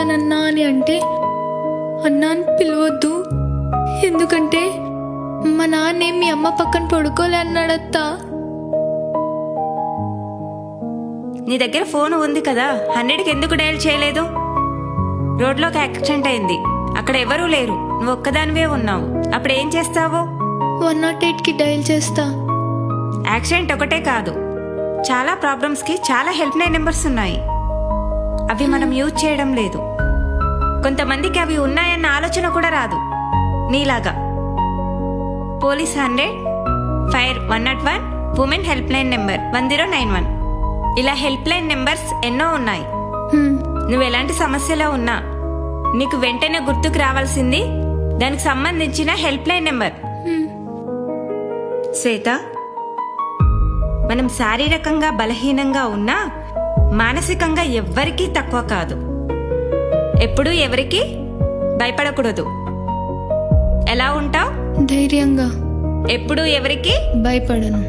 పడుకుంటానన్నా అని అంటే అన్నా అని పిలవద్దు, ఎందుకంటే మా నాన్నే మీ అమ్మ పక్కన పడుకోలే అన్నాడత్తా. నీ దగ్గర ఫోన్ ఉంది కదా, 100కి ఎందుకు డయల్ చేయలేదు? రోడ్లోకి యాక్సిడెంట్ అయింది, అక్కడ ఎవరూ లేరు, నువ్వు ఒక్కదానివే ఉన్నావు, అప్పుడు ఏం చేస్తావు? 108కి డయల్ చేస్తా. యాక్సిడెంట్ ఒకటే కాదు, చాలా ప్రాబ్లమ్స్కి చాలా హెల్ప్ లైన్ నెంబర్స్ ఉన్నాయి, అవి మనం యూజ్ చేయడం లేదు. కొంతమందికి అవి ఉన్నాయన్న ఆలోచన కూడా రాదు నీలాగా. Police 100, fire 101, women help line number 1091, ఇలా హెల్ప్ లైన్ నెంబర్స్ ఎన్నో ఉన్నాయి. నువ్వు ఎలాంటి సమస్యలో ఉన్నా నీకు వెంటనే గుర్తుకు రావాల్సింది దానికి సంబంధించిన హెల్ప్ లైన్ నెంబర్. శ్వేత, మనం శారీరకంగా బలహీనంగా ఉన్నా మానసికంగా ఎవ్వరికీ తక్కువ కాదు. ఎప్పుడూ ఎవరికి భయపడకూడదు. ఎలా ఉంటావు? ధైర్యంగా. ఎప్పుడూ ఎవరికి భయపడను.